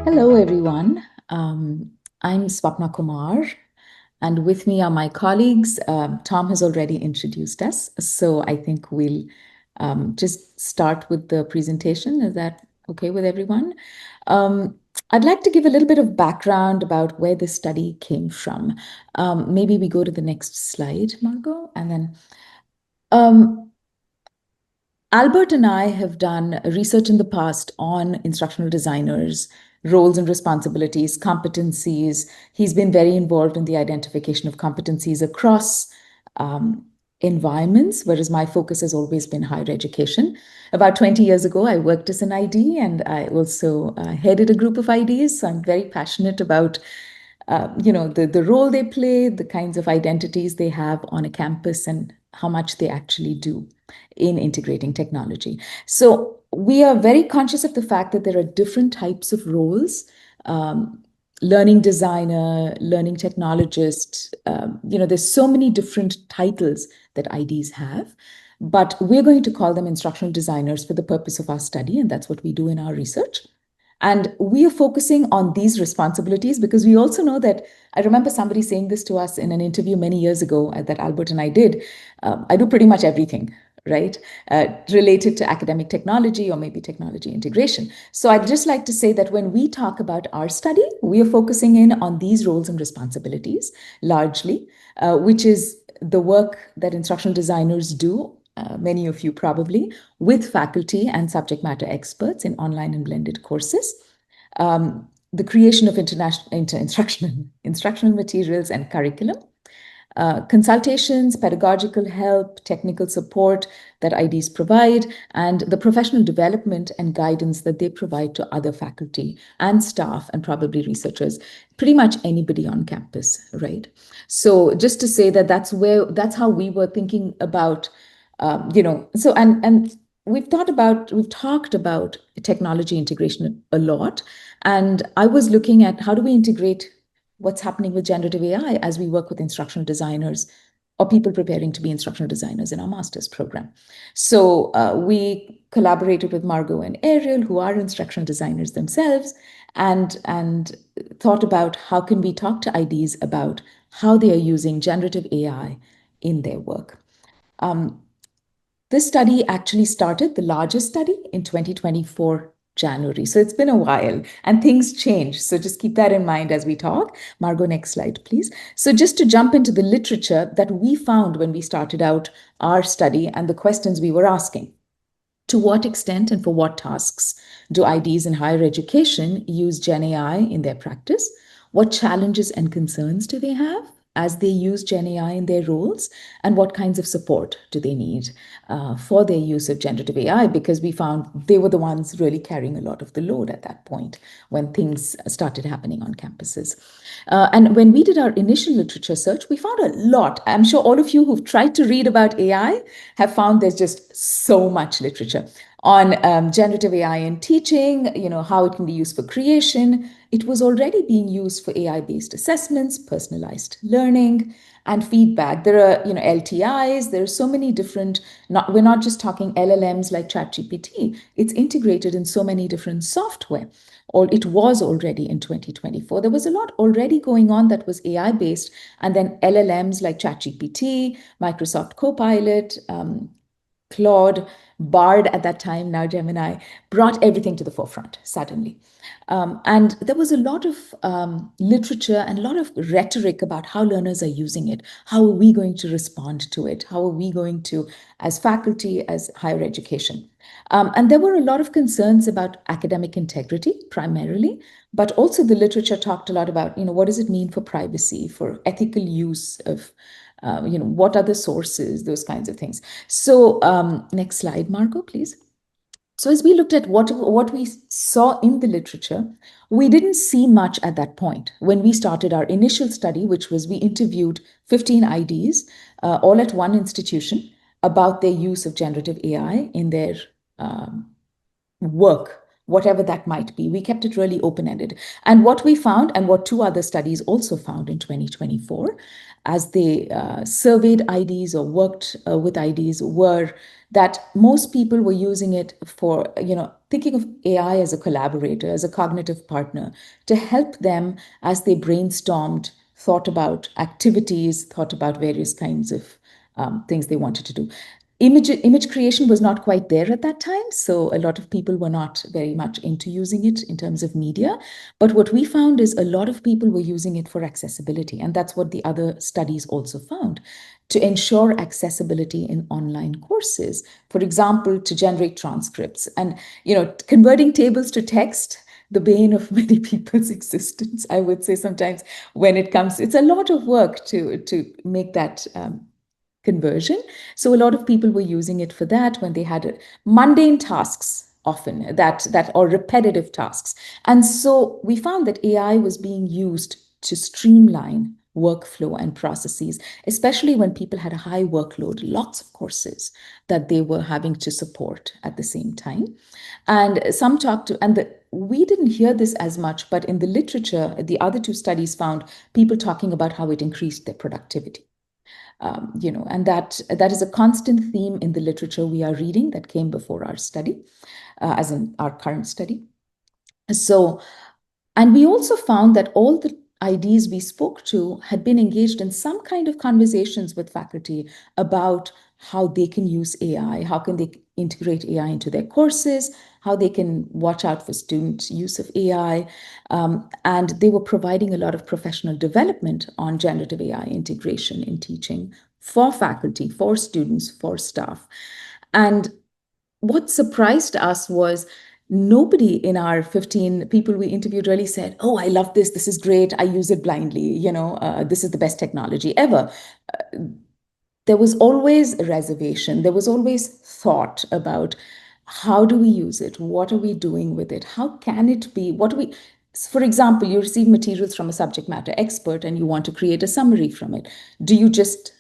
Hello, everyone. I'm Swapna Kumar, and with me are my colleagues. Tom has already introduced us, so I think we'll just start with the presentation. Is that okay with everyone? Um, I'd like to give a little bit of background about where this study came from. Maybe we go to the next slide, Margeaux, and then um, Albert and I have done research in the past on instructional designers, roles and responsibilities, competencies. He's been very involved in the identification of competencies across um, environments, whereas my focus has always been higher education. About 20 years ago, I worked as an ID and I also headed a group of IDs. So I'm very passionate about the role they play, the kinds of identities they have on a campus, and how much they actually do in integrating technology. So we are very conscious of the fact that there are different types of roles. Um, Learning designer, learning technologist, there's so many different titles that IDs have, but we're going to call them instructional designers for the purpose of our study, and that's what we do in our research. And we are focusing on these responsibilities because we also know that I remember somebody saying this to us in an interview many years ago that Albert and I did. I do pretty much everything, right, related to academic technology or maybe technology integration. So I'd just like to say that when we talk about our study, we are focusing in on these roles and responsibilities largely, which is the work that instructional designers do, many of you probably, with faculty and subject matter experts in online and blended courses. The creation of instructional materials and curriculum, consultations, pedagogical help, technical support that IDs provide, and the professional development and guidance that they provide to other faculty and staff and probably researchers, pretty much anybody on campus, right? So just to say that that's how we were thinking about, so and we've talked about technology integration a lot, and I was looking at how do we integrate what's happening with generative AI as we work with instructional designers or people preparing to be instructional designers in our master's program. So we collaborated with Margeaux and Ariel, who are instructional designers themselves, and thought about how can we talk to IDs about how they are using generative AI in their work. This study actually started, the largest study, in 2024 January. So it's been a while and things change. So just keep that in mind as we talk. Margeaux, next slide, please. So just to jump into the literature that we found when we started out our study and the questions we were asking. To what extent and for what tasks do IDs in higher education use GenAI in their practice? What challenges and concerns do they have as they use GenAI in their roles? And what kinds of support do they need for their use of generative AI? Because we found they were the ones really carrying a lot of the load at that point when things started happening on campuses. And when we did our initial literature search, we found a lot. I'm sure all of you who've tried to read about AI have found there's just so much literature on generative AI in teaching, how it can be used for creation. It was already being used for AI-based assessments, personalized learning, and feedback. There are, LTIs. There are so many different. We're not just talking LLMs like ChatGPT. It's integrated in so many different software. Or it was already in 2024. There was a lot already going on that was AI-based, and then LLMs like ChatGPT, Microsoft Copilot, Claude, Bard at that time, now Gemini, brought everything to the forefront suddenly. And there was a lot of literature and a lot of rhetoric about how learners are using it. How are we going to respond to it? How are we going to, as faculty, as higher education? And there were a lot of concerns about academic integrity, primarily, but also the literature talked a lot about, what does it mean for privacy, for ethical use of what are the sources, those kinds of things. So next slide, Margeaux, please. So as we looked at what we saw in the literature, we didn't see much at that point. When we started our initial study, which was we interviewed 15 IDs, all at one institution, about their use of generative AI in their work whatever that might be. We kept it really open-ended. And what we found, and what 2 other studies also found in 2024, as they surveyed IDs or worked with IDs, were that most people were using it for, thinking of AI as a collaborator, as a cognitive partner, to help them as they brainstormed, thought about activities, thought about various kinds of things they wanted to do. Image creation was not quite there at that time, so a lot of people were not very much into using it in terms of media. But what we found is a lot of people were using it for accessibility, and that's what the other studies also found, to ensure accessibility in online courses. For example, to generate transcripts and, converting tables to text, the bane of many people's existence, I would say sometimes when it comes, it's a lot of work to make that conversion. So a lot of people were using it for that when they had mundane tasks, often that or repetitive tasks. And so we found that AI was being used to streamline workflow and processes, especially when people had a high workload, lots of courses that they were having to support at the same time. And some talked to, we didn't hear this as much, but in the literature, the other 2 studies found people talking about how it increased their productivity. And that is a constant theme in the literature we are reading that came before our study, as in our current study. So, and we also found that all the IDs we spoke to had been engaged in some kind of conversations with faculty about how they can use AI, how can they integrate AI into their courses, how they can watch out for student use of AI. And they were providing a lot of professional development on generative AI integration in teaching for faculty, for students, for staff. And what surprised us was nobody in our 15 people we interviewed really said, oh, I love this. This is great. I use it blindly. This is the best technology ever. There was always a reservation. There was always thought about how do we use it? What are we doing with it? How can it be? For example, you receive materials from a subject matter expert and you want to create a summary from it. Do you just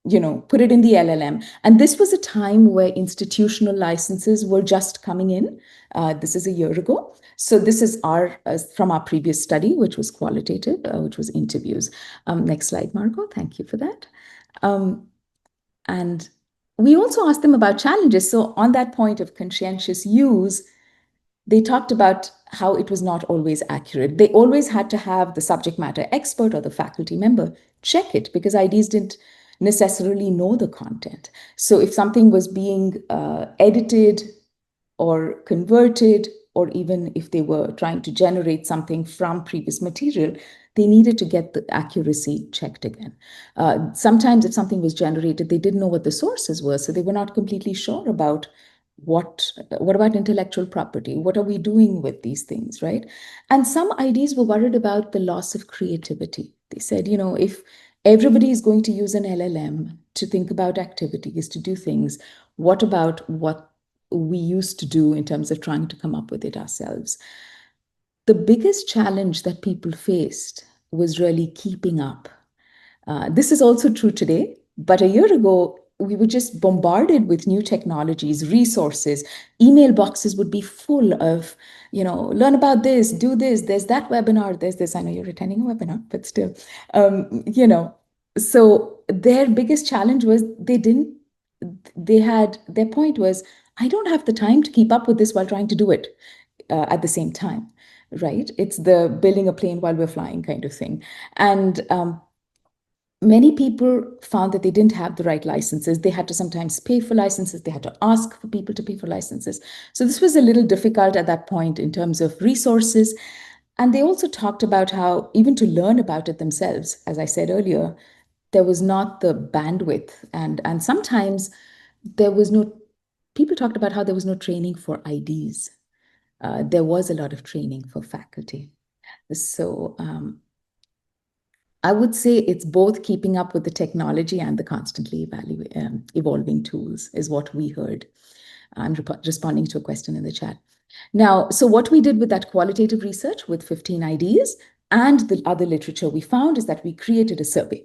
put it in the LLM? And this was a time where institutional licenses were just coming in. This is a year ago. So this is from our previous study, which was qualitative, which was interviews. Next slide, Margeaux. Thank you for that. And we also asked them about challenges. So on that point of conscientious use, they talked about how it was not always accurate. They always had to have the subject matter expert or the faculty member check it because IDs didn't necessarily know the content. So if something was being edited or converted, or even if they were trying to generate something from previous material, they needed to get the accuracy checked again. Sometimes if something was generated, they didn't know what the sources were, so they were not completely sure about what about intellectual property? What are we doing with these things, right? And some IDs were worried about the loss of creativity. They said, if everybody is going to use an LLM to think about activities, to do things, what about what we used to do in terms of trying to come up with it ourselves? The biggest challenge that people faced was really keeping up. This is also true today, but a year ago, we were just bombarded with new technologies, resources. Email boxes would be full of, learn about this, do this, there's that webinar, there's this. I know you're attending a webinar, but still, So their biggest challenge was their point was, I don't have the time to keep up with this while trying to do it at the same time, right? It's the building a plane while we're flying kind of thing. And many people found that they didn't have the right licenses. They had to sometimes pay for licenses. They had to ask for people to pay for licenses. So this was a little difficult at that point in terms of resources. And they also talked about how even to learn about it themselves, as I said earlier, there was not the bandwidth. And sometimes people talked about how there was no training for IDs. There was a lot of training for faculty. So I would say it's both keeping up with the technology and the constantly evolving tools is what we heard. I'm responding to a question in the chat. Now, so what we did with that qualitative research with 15 IDs and the other literature we found is that we created a survey.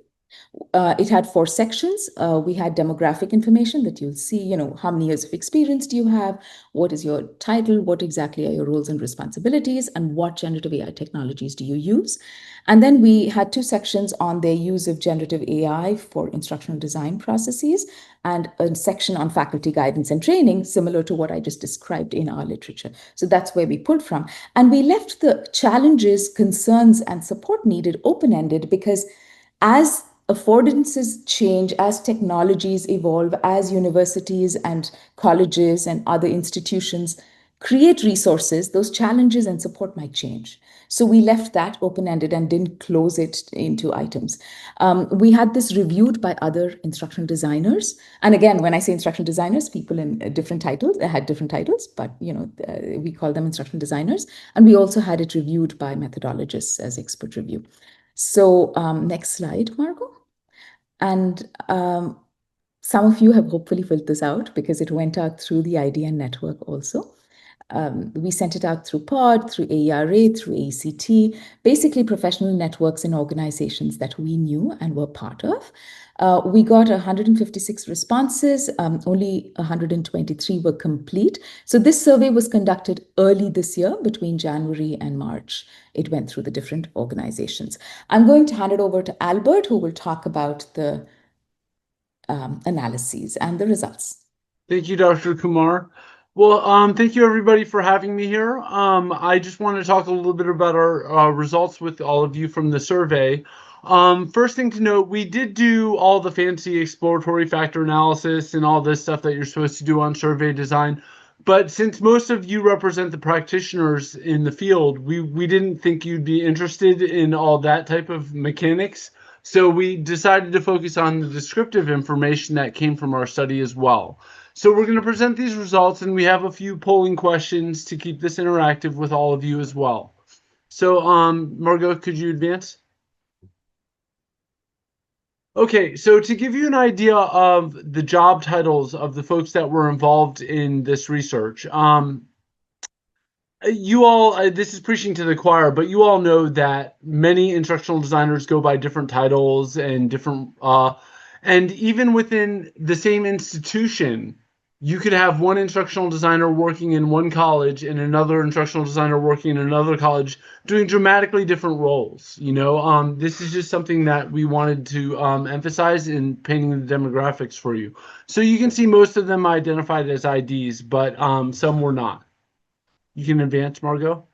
It had 4 sections. We had demographic information that you'll see, how many years of experience do you have? What is your title? What exactly are your roles and responsibilities? And what generative AI technologies do you use? And then we had 2 sections on their use of generative AI for instructional design processes, and a section on faculty guidance and training, similar to what I just described in our literature. So that's where we pulled from. And we left the challenges, concerns, and support needed open-ended, because as affordances change, as technologies evolve, as universities and colleges and other institutions create resources, those challenges and support might change. So we left that open-ended and didn't close it into items. We had this reviewed by other instructional designers. And again, when I say instructional designers, people in different titles, had different titles, but we call them instructional designers. And we also had it reviewed by methodologists as expert review. So next slide, Margeaux. And some of you have hopefully filled this out because it went out through the IDN network also. We sent it out through POD, through AERA, through ACT, basically professional networks and organizations that we knew and were part of. We got 156 responses, only 123 were complete. So this survey was conducted early this year, between January and March. It went through the different organizations. I'm going to hand it over to Albert, who will talk about the analyses and the results. Thank you, Dr. Kumar. Well, thank you everybody for having me here. I just want to talk a little bit about our results with all of you from the survey. First thing to note, we did do all the fancy exploratory factor analysis and all this stuff that you're supposed to do on survey design. But since most of you represent the practitioners in the field, we didn't think you'd be interested in all that type of mechanics. So we decided to focus on the descriptive information that came from our study as well. So we're going to present these results, and we have a few polling questions to keep this interactive with all of you as well. So Margeaux, could you advance? Okay, so to give you an idea of the job titles of the folks that were involved in this research, you all, this is preaching to the choir, but you all know that many instructional designers go by different titles and different, and even within the same institution, you could have one instructional designer working in one college and another instructional designer working in another college doing dramatically different roles. This is just something that we wanted to emphasize in painting the demographics for you. So you can see most of them identified as IDs, but some were not. You can advance, Margeaux.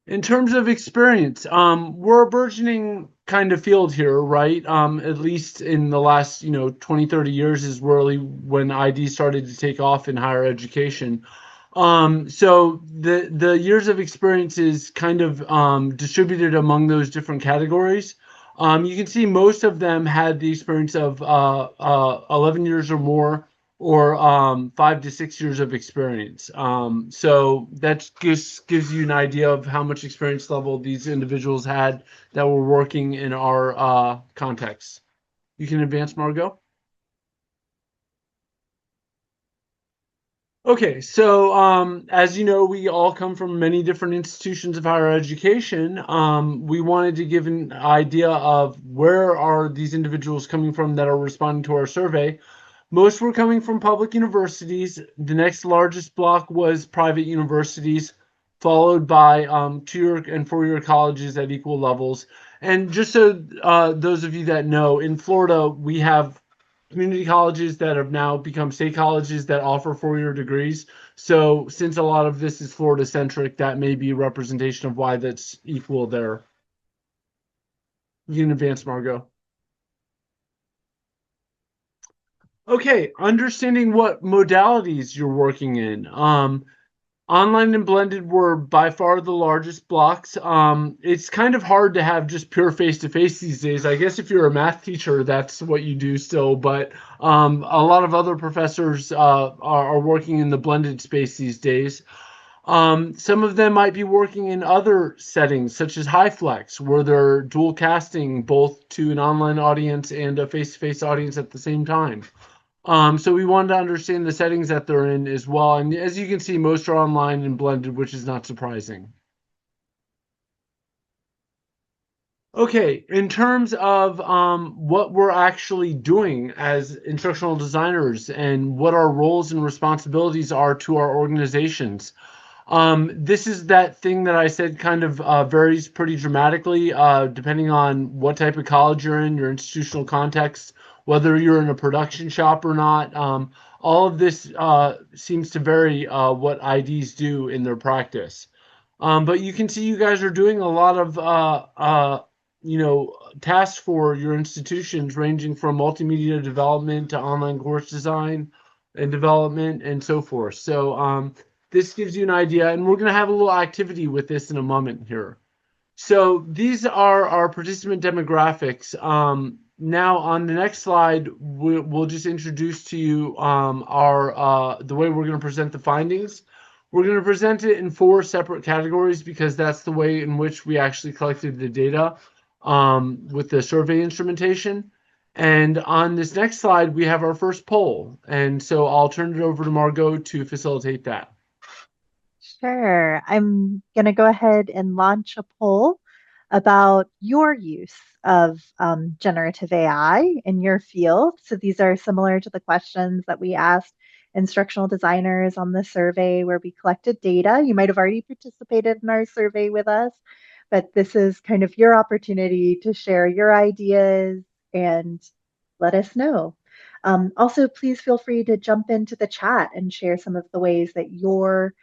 In terms of experience, we're a burgeoning kind of field here, right? At least in the last, 20, 30 years is really when ID started to take off in higher education. So the years of experience is kind of distributed among those different categories. You can see most of them had the experience of 11 years or more, or 5 to 6 years of experience. So that just gives you an idea of how much experience level these individuals had that were working in our context. You can advance, Margeaux. Okay, so as you know, we all come from many different institutions of higher education. We wanted to give an idea of where are these individuals coming from that are responding to our survey. Most were coming from public universities. The next largest block was private universities, followed by 2-year and 4-year colleges at equal levels. And just so those of you that know, in Florida, we have community colleges that have now become state colleges that offer 4-year degrees. So since a lot of this is Florida centric, that may be a representation of why that's equal there. You can advance, Margeaux. Okay, understanding what modalities you're working in. Online and blended were by far the largest blocks. It's kind of hard to have just pure face-to-face these days. I guess if you're a math teacher, that's what you do still, but a lot of other professors are working in the blended space these days. Some of them might be working in other settings, such as HighFlex, where they're dual casting both to an online audience and a face-to-face audience at the same time. So we wanted to understand the settings that they're in as well. And as you can see, most are online and blended, which is not surprising. Okay, in terms of what we're actually doing as instructional designers and what our roles and responsibilities are to our organizations, this is that thing that I said kind of varies pretty dramatically depending on what type of college you're in, your institutional context, whether you're in a production shop or not. All of this seems to vary what IDs do in their practice. But you can see you guys are doing a lot of tasks for your institutions, ranging from multimedia development to online course design and development and so forth. So this gives you an idea, and we're going to have a little activity with this in a moment here. So these are our participant demographics. Now on the next slide, we'll just introduce to you the way we're going to present the findings. We're going to present it in 4 separate categories because that's the way in which we actually collected the data with the survey instrumentation. And on this next slide, we have our first poll. And so I'll turn it over to Margeaux to facilitate that. Sure. I'm going to go ahead and launch a poll about your use of generative AI in your field. So these are similar to the questions that we asked instructional designers on the survey where we collected data. You might have already participated in our survey with us, but this is kind of your opportunity to share your ideas and let us know. Also, please feel free to jump into the chat and share some of the ways that you're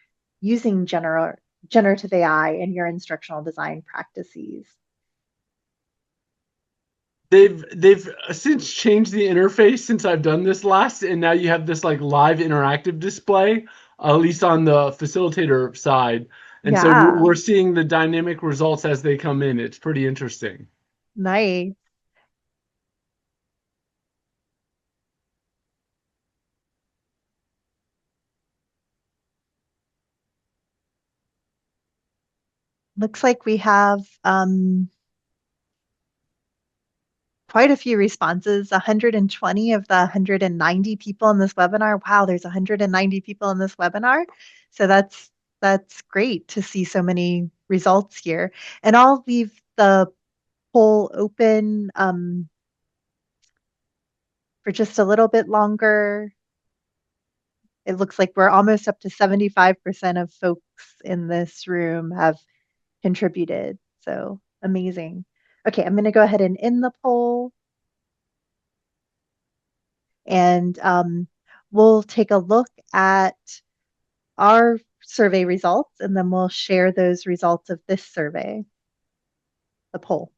using generative AI in your instructional design practices. They've since changed the interface since I've done this last, and now you have this like live interactive display, at least on the facilitator side. And so Yeah, we're seeing the dynamic results as they come in. It's pretty interesting. nice. Looks like we have quite a few responses, 120 of the 190 people in this webinar. Wow, there's 190 people in this webinar. So that's great to see so many results here. And I'll leave the poll open for just a little bit longer. It looks like we're almost up to 75% of folks in this room have contributed. So amazing. Okay, I'm going to go ahead and end the poll. And we'll take a look at our survey results, and then we'll share those results of this survey, the poll.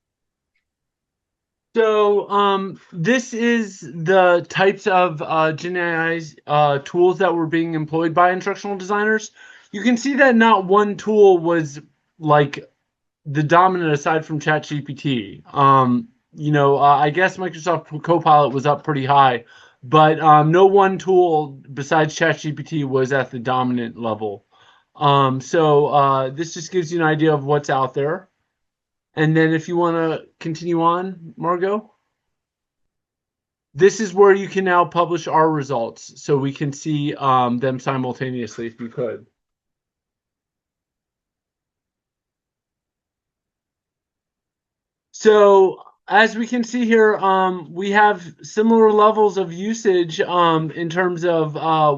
So this is the types of GenAI tools that were being employed by instructional designers. You can see that not one tool was like the dominant aside from ChatGPT. I guess Microsoft Copilot was up pretty high, but no one tool besides ChatGPT was at the dominant level. So this just gives you an idea of what's out there. And then if you want to continue on, Margeaux, this is where you can now publish our results so we can see them simultaneously if you could. So as we can see here, we have similar levels of usage in terms of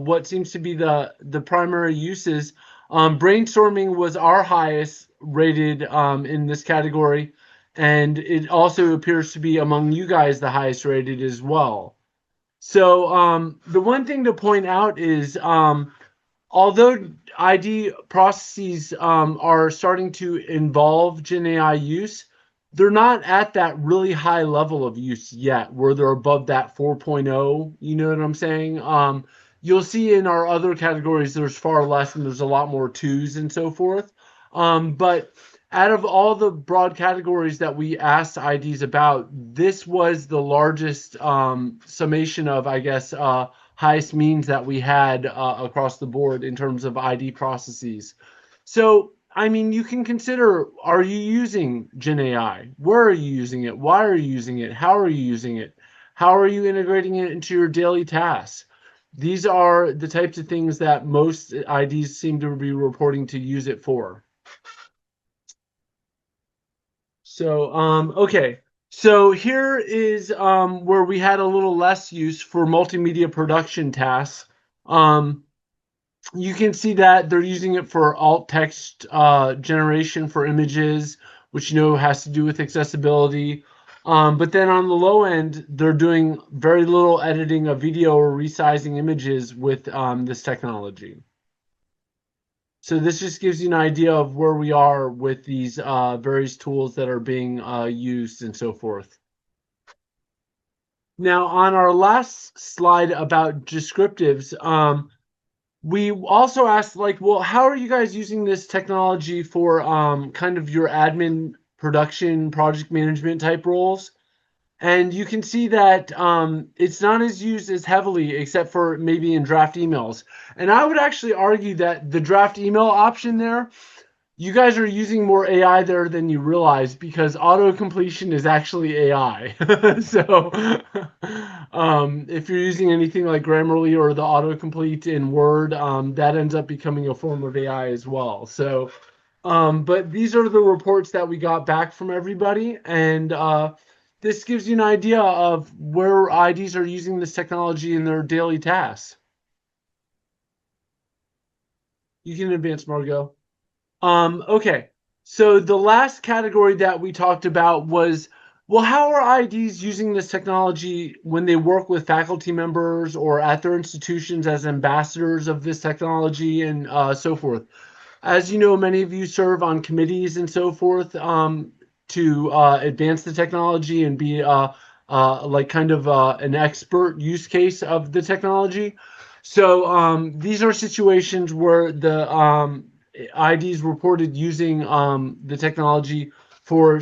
what seems to be the primary uses. Brainstorming was our highest rated in this category, and it also appears to be among you guys the highest rated as well. So the one thing to point out is although ID processes are starting to involve GenAI use, they're not at that really high level of use yet, where they're above that 4.0. You know what I'm saying? You'll see in our other categories, there's far less, and there's a lot more twos and so forth. But out of all the broad categories that we asked IDs about, this was the largest summation of, I guess, highest means that we had across the board in terms of ID processes. So, I mean, you can consider, are you using GenAI? Where are you using it? Why are you using it? How are you using it? How are you integrating it into your daily tasks? These are the types of things that most IDs seem to be reporting to use it for. So, okay. So here is where we had a little less use for multimedia production tasks. You can see that they're using it for alt text generation for images, which has to do with accessibility. But then on the low end, they're doing very little editing of video or resizing images with this technology. So this just gives you an idea of where we are with these various tools that are being used and so forth. Now, on our last slide about descriptives, we also asked, like, well, how are you guys using this technology for kind of your admin, production, project management type roles? And you can see that it's not as used as heavily, except for maybe in draft emails. And I would actually argue that the draft email option there, you guys are using more AI there than you realize, because auto completion is actually AI. So if you're using anything like Grammarly or the autocomplete in Word, that ends up becoming a form of AI as well. So, but these are the reports that we got back from everybody. And this gives you an idea of where IDs are using this technology in their daily tasks. You can advance, Margeaux. Okay, so the last category that we talked about was, well, how are IDs using this technology when they work with faculty members or at their institutions as ambassadors of this technology and so forth? As you know, many of you serve on committees and so forth to advance the technology and be like kind of an expert use case of the technology. So these are situations where the IDs reported using the technology for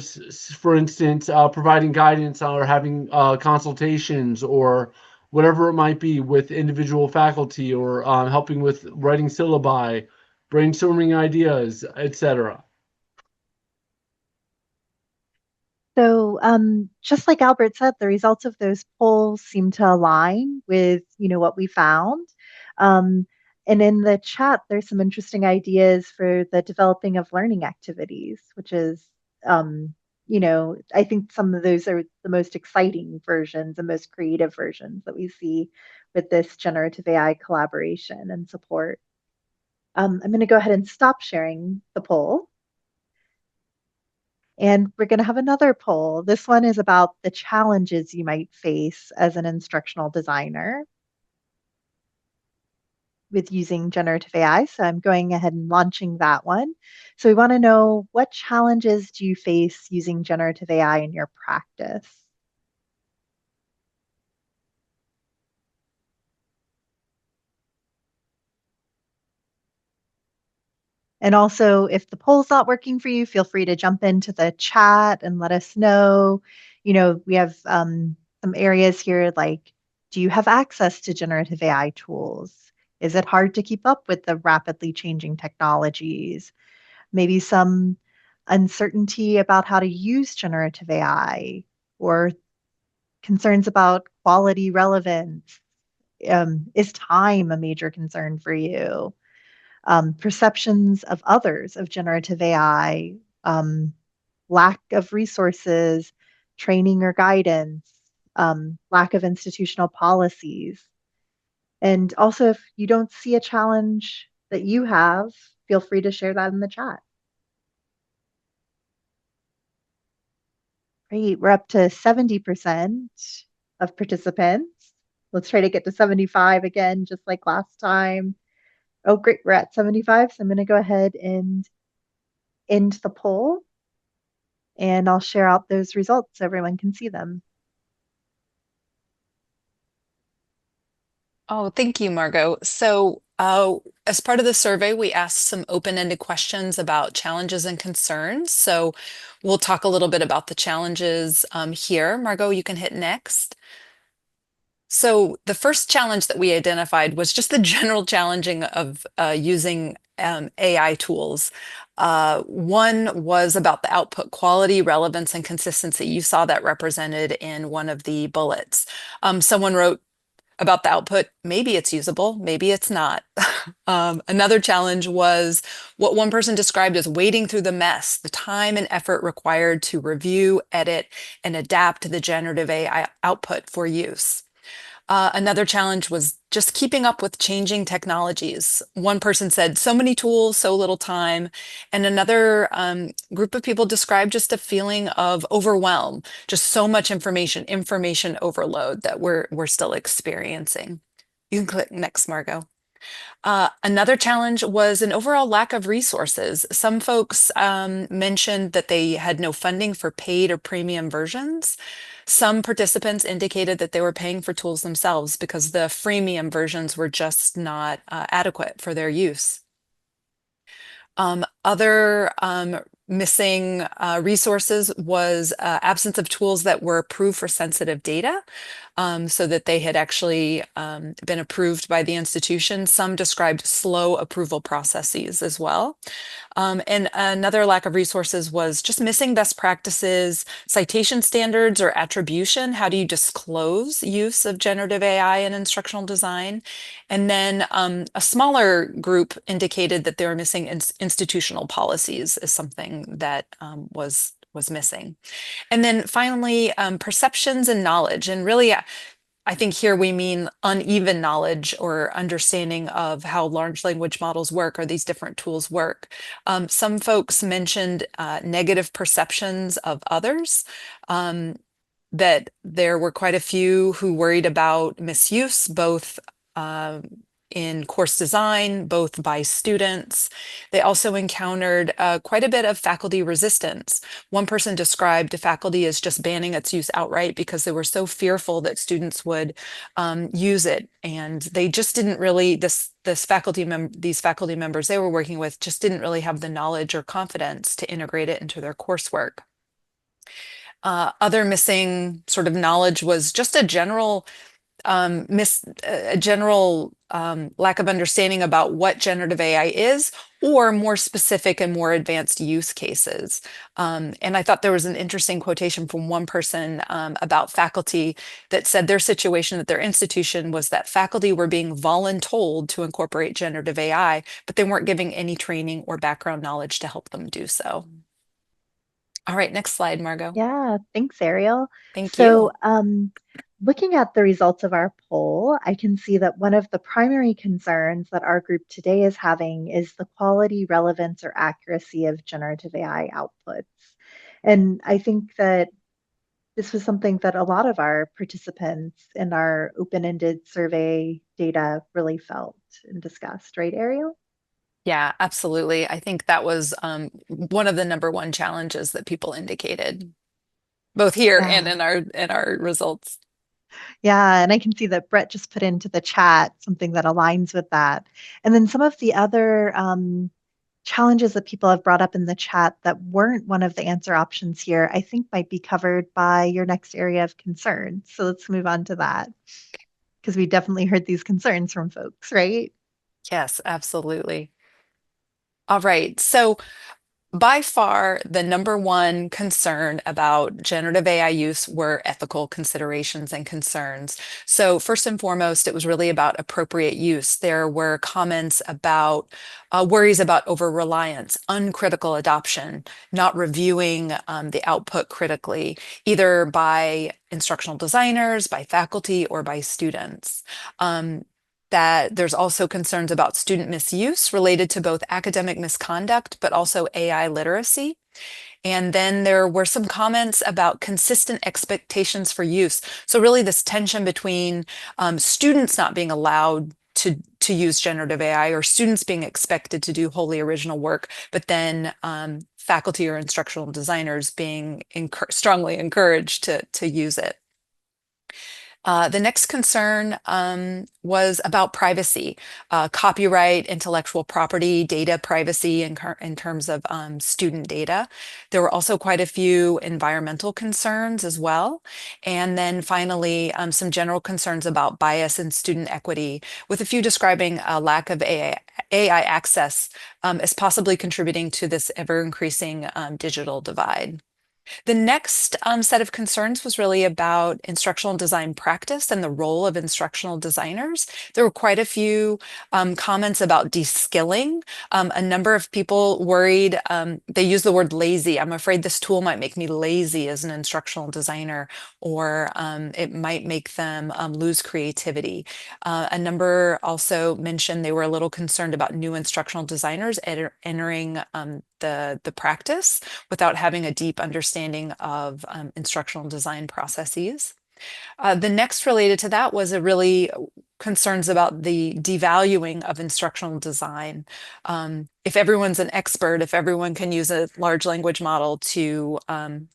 instance, providing guidance or having consultations or whatever it might be with individual faculty, or helping with writing syllabi, brainstorming ideas, etc. So, just like Albert said, the results of those polls seem to align with, what we found. And in the chat, there's some interesting ideas for the developing of learning activities, which is, I think some of those are the most exciting versions, the most creative versions that we see with this generative AI collaboration and support. I'm going to go ahead and stop sharing the poll. And we're going to have another poll. This one is about the challenges you might face as an instructional designer with using generative AI. So I'm going ahead and launching that one. So we want to know, what challenges do you face using generative AI in your practice? And also, if the poll's not working for you, feel free to jump into the chat and let us know. We have some areas here like, do you have access to generative AI tools? Is it hard to keep up with the rapidly changing technologies? Maybe some uncertainty about how to use generative AI, or concerns about quality relevance. Is time a major concern for you? Perceptions of others of generative AI, lack of resources, training or guidance, lack of institutional policies. And also, if you don't see a challenge that you have, feel free to share that in the chat. Great, we're up to 70% of participants. Let's try to get to 75 again, just like last time. Oh, great, we're at 75. So I'm going to go ahead and end the poll, and I'll share out those results so everyone can see them. Oh, thank you, Margeaux. So as part of the survey, we asked some open-ended questions about challenges and concerns. So we'll talk a little bit about the challenges here. Margeaux, you can hit next. So the first challenge that we identified was just the general challenging of using AI tools. One was about the output quality, relevance, and consistency. You saw that represented in one of the bullets. Someone wrote, about the output. Maybe it's usable, maybe it's not. Another challenge was what one person described as wading through the mess, the time and effort required to review, edit, and adapt the generative AI output for use. Another challenge was just keeping up with changing technologies. One person said, so many tools, so little time. And another group of people described just a feeling of overwhelm, just so much information overload that we're still experiencing. You can click next, Margeaux. Another challenge was an overall lack of resources. Some folks mentioned that they had no funding for paid or premium versions. Some participants indicated that they were paying for tools themselves because the freemium versions were just not adequate for their use. Other missing resources was absence of tools that were approved for sensitive data, so that they had actually been approved by the institution. Some described slow approval processes as well. And another lack of resources was just missing best practices, citation standards, or attribution. How do you disclose use of generative AI in instructional design? And then a smaller group indicated that they were missing institutional policies is something that was missing. And then finally, perceptions and knowledge. And really, I think here we mean uneven knowledge or understanding of how large language models work or these different tools work. Some folks mentioned negative perceptions of others, that there were quite a few who worried about misuse, both in course design, both by students. They also encountered quite a bit of faculty resistance. One person described faculty as just banning its use outright because they were so fearful that students would use it. And they just didn't really, these faculty members they were working with just didn't really have the knowledge or confidence to integrate it into their coursework. Other missing sort of knowledge was just a general lack of understanding about what generative AI is, or more specific and more advanced use cases. And I thought there was an interesting quotation from one person about faculty that said their situation at their institution was that faculty were being voluntold to incorporate generative AI, but they weren't giving any training or background knowledge to help them do so. All right, next slide, Margeaux. Yeah, thanks, Ariel. Thank you. Looking at the results of our poll, I can see that one of the primary concerns that our group today is having is the quality, relevance, or accuracy of generative AI outputs. And I think that this was something that a lot of our participants in our open-ended survey data really felt and discussed, right, Ariel? Yeah, absolutely. I think that was one of the number one challenges that people indicated, both here and in our results. Yeah, and I can see that Brett just put into the chat something that aligns with that. And then some of the other challenges that people have brought up in the chat that weren't one of the answer options here, I think might be covered by your next area of concern. So let's move on to that, because we definitely heard these concerns from folks, right? Yes, absolutely. All right, so by far, the number one concern about generative AI use were ethical considerations and concerns. So first and foremost, it was really about appropriate use. There were comments about worries about over-reliance, uncritical adoption, not reviewing the output critically, either by instructional designers, by faculty, or by students. That there's also concerns about student misuse related to both academic misconduct, but also AI literacy. And then there were some comments about consistent expectations for use. So really this tension between students not being allowed to use generative AI, or students being expected to do wholly original work, but then faculty or instructional designers being strongly encouraged to use it. The next concern was about privacy, copyright, intellectual property, data privacy in terms of student data. There were also quite a few environmental concerns as well. And then finally, some general concerns about bias and student equity, with a few describing a lack of AI access as possibly contributing to this ever-increasing digital divide. The next set of concerns was really about instructional design practice and the role of instructional designers. There were quite a few comments about de-skilling. A number of people worried, they used the word lazy. I'm afraid this tool might make me lazy as an instructional designer, or it might make them lose creativity. A number also mentioned they were a little concerned about new instructional designers entering the practice without having a deep understanding of instructional design processes. The next related to that was a really concerns about the devaluing of instructional design. If everyone's an expert, if everyone can use a large language model to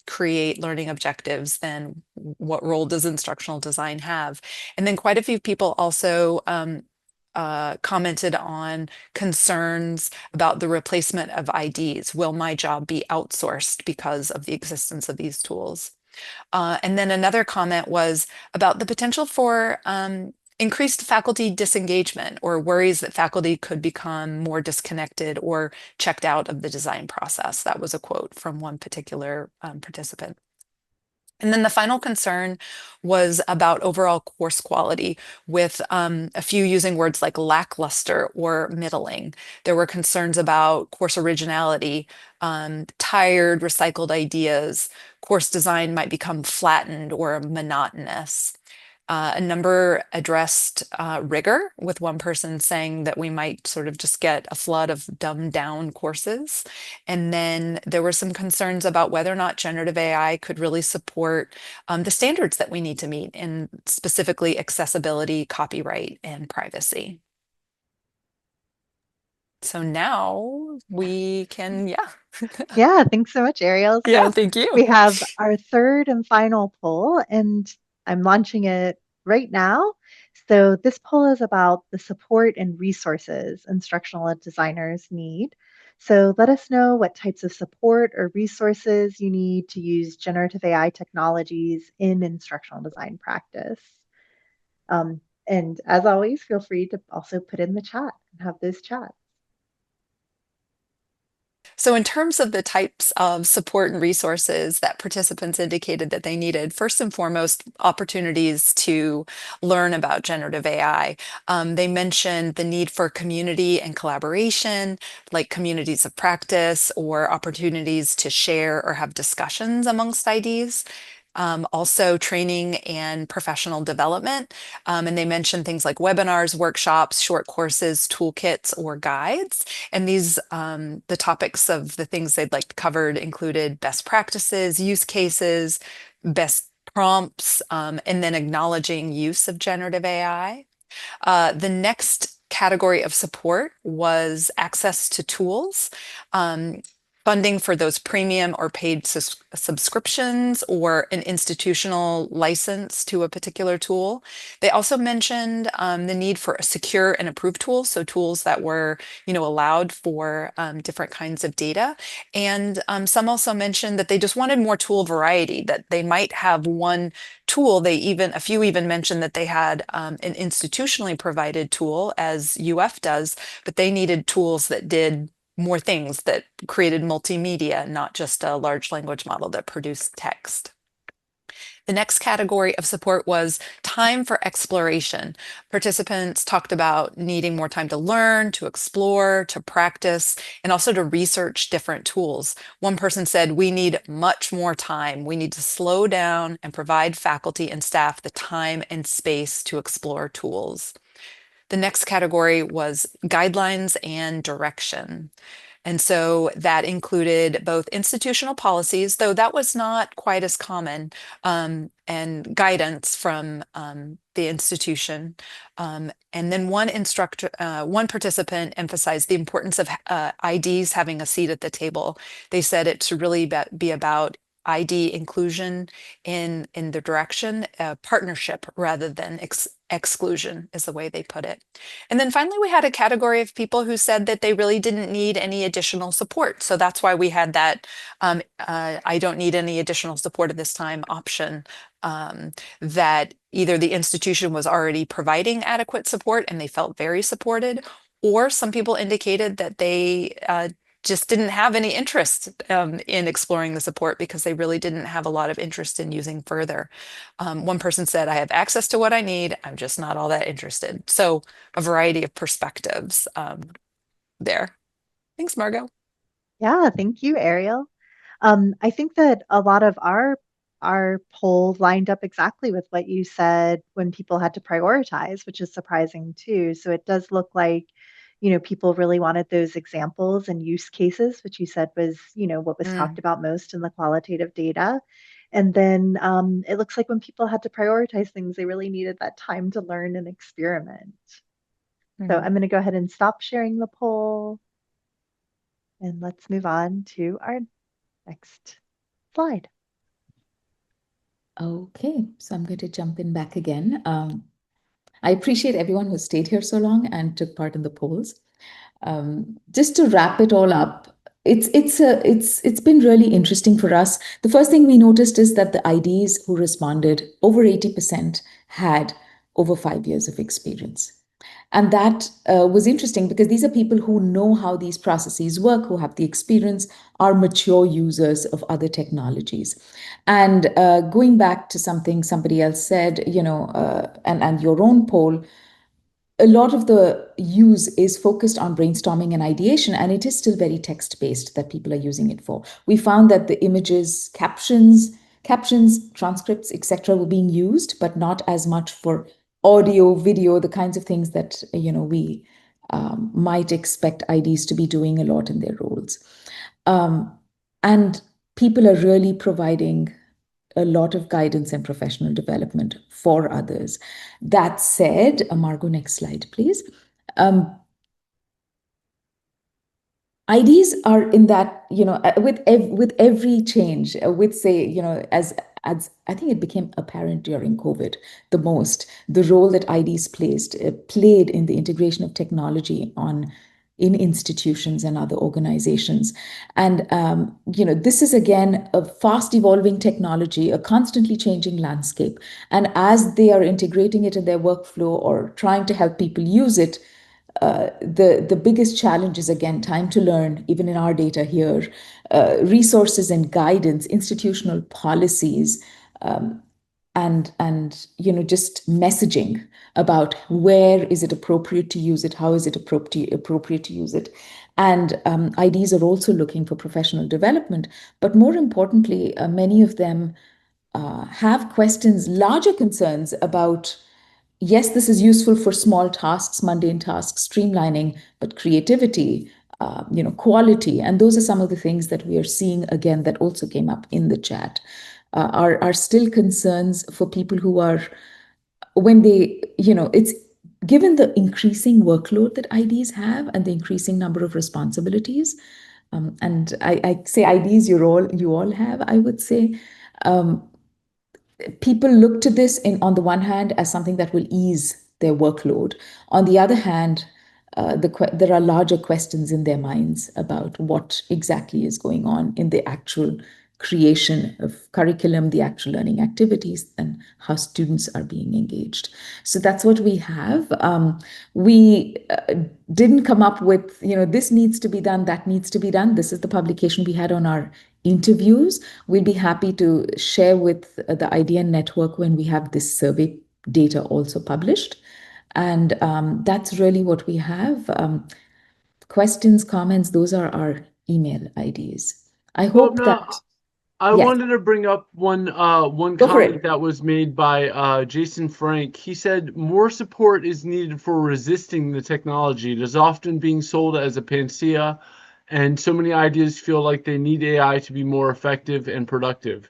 create learning objectives, then what role does instructional design have? And then quite a few people also commented on concerns about the replacement of IDs. Will my job be outsourced because of the existence of these tools? And then another comment was about the potential for increased faculty disengagement, or worries that faculty could become more disconnected or checked out of the design process. That was a quote from one particular participant. And then the final concern was about overall course quality, with a few using words like lackluster or middling. There were concerns about course originality, tired, recycled ideas. Course design might become flattened or monotonous. A number addressed rigor, with one person saying that we might sort of just get a flood of dumbed down courses. And then there were some concerns about whether or not generative AI could really support the standards that we need to meet, and specifically accessibility, copyright, and privacy. So now we can, Yeah, thanks so much, Ariel. Yeah, So thank you. we have our third and final poll, and I'm launching it right now. So this poll is about the support and resources instructional designers need. So let us know what types of support or resources you need to use generative AI technologies in instructional design practice. And as always, feel free to also put in the chat and have those chats. So in terms of the types of support and resources that participants indicated that they needed, first and foremost, opportunities to learn about generative AI. They mentioned the need for community and collaboration, like communities of practice or opportunities to share or have discussions amongst IDs. Also training and professional development. And they mentioned things like webinars, workshops, short courses, toolkits, or guides. And these, the topics of the things they'd like covered included best practices, use cases, best prompts, and then acknowledging use of generative AI. The next category of support was access to tools. Funding for those premium or paid subscriptions, or an institutional license to a particular tool. They also mentioned the need for a secure and approved tools, so tools that were, allowed for different kinds of data. And some also mentioned that they just wanted more tool variety, that they might have one tool. A few even mentioned that they had an institutionally provided tool, as UF does, but they needed tools that did more things, that created multimedia, not just a large language model that produced text. The next category of support was time for exploration. Participants talked about needing more time to learn, to explore, to practice, and also to research different tools. One person said, we need much more time. We need to slow down and provide faculty and staff the time and space to explore tools. The next category was guidelines and direction. And so that included both institutional policies, though that was not quite as common, and guidance from the institution. And then one participant emphasized the importance of IDs having a seat at the table. They said it should really be about ID inclusion in the direction, partnership rather than exclusion, is the way they put it. And then finally, we had a category of people who said that they really didn't need any additional support. So that's why we had that I don't need any additional support at this time option, that either the institution was already providing adequate support and they felt very supported, or some people indicated that they just didn't have any interest in exploring the support because they really didn't have a lot of interest in using further. One person said, I have access to what I need, I'm just not all that interested. So a variety of perspectives there. Thanks, Margeaux. Yeah, thank you, Ariel. I think that a lot of our poll lined up exactly with what you said when people had to prioritize, which is surprising too. So it does look like, people really wanted those examples and use cases, which you said was, what was talked about most in the qualitative data. And then it looks like when people had to prioritize things, they really needed that time to learn and experiment. So I'm going to go ahead and stop sharing the poll. And let's move on to our next slide. Okay, so I'm going to jump in back again. I appreciate everyone who stayed here so long and took part in the polls. Just to wrap it all up, it's been really interesting for us. The first thing we noticed is that the IDs who responded, over 80% had over 5 years of experience. And that was interesting because these are people who know how these processes work, who have the experience, are mature users of other technologies. And going back to something somebody else said, and your own poll, a lot of the use is focused on brainstorming and ideation, and it is still very text-based that people are using it for. We found that the images, captions, transcripts, etc., were being used, but not as much for audio, video, the kinds of things that we might expect IDs to be doing a lot in their roles. And people are really providing a lot of guidance and professional development for others. That said, Margeaux, next slide, please. IDs are in that, with every change, with say, as I think it became apparent during COVID the most, the role that IDs played in the integration of technology in institutions and other organizations. And, this is again a fast evolving technology, a constantly changing landscape. And as they are integrating it in their workflow or trying to help people use it, the biggest challenge is, again, time to learn, even in our data here, resources and guidance, institutional policies, and just messaging about where is it appropriate to use it, how is it appropriate to use it. And IDs are also looking for professional development, but more importantly, many of them have questions, larger concerns about, yes, this is useful for small tasks, mundane tasks, streamlining, but creativity, quality, and those are some of the things that we are seeing again that also came up in the chat, are still concerns for people who are, when they, it's given the increasing workload that IDs have and the increasing number of responsibilities, and I say IDs you all have, I would say, people look to this on the one hand as something that will ease their workload. On the other hand, there are larger questions in their minds about what exactly is going on in the actual creation of curriculum, the actual learning activities, and how students are being engaged. So that's what we have. We didn't come up with, this needs to be done, that needs to be done. This is the publication we had on our interviews. We'll be happy to share with the IDN network when we have this survey data also published. And that's really what we have. Questions, comments, those are our email IDs. I hope that... I Yes. wanted to bring up one comment that was made by Jason Frank. He said, more support is needed for resisting the technology. It is often being sold as a panacea, and so many ideas feel like they need AI to be more effective and productive.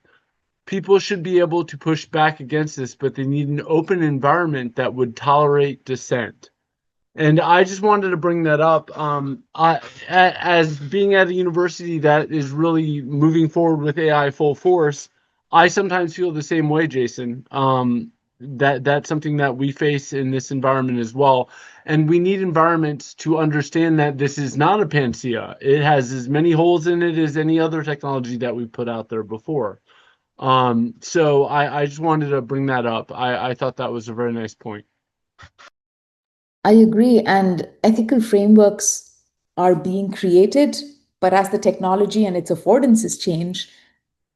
People should be able to push back against this, but they need an open environment that would tolerate dissent. And I just wanted to bring that up. As being at a university that is really moving forward with AI full force, I sometimes feel the same way, Jason. That's something that we face in this environment as well. And we need environments to understand that this is not a panacea. It has as many holes in it as any other technology that we've put out there before. So I just wanted to bring that up. I thought that was a very nice point. I agree. And ethical frameworks are being created But as the technology and its affordances change,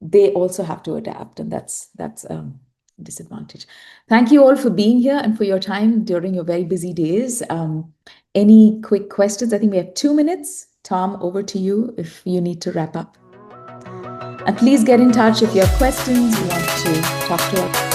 they also have to adapt, and that's a disadvantage. Thank you all for being here and for your time during your very busy days. Any quick questions? I think we have 2 minutes. Tom, over to you if you need to wrap up. And please get in touch if you have questions, you want to talk to us.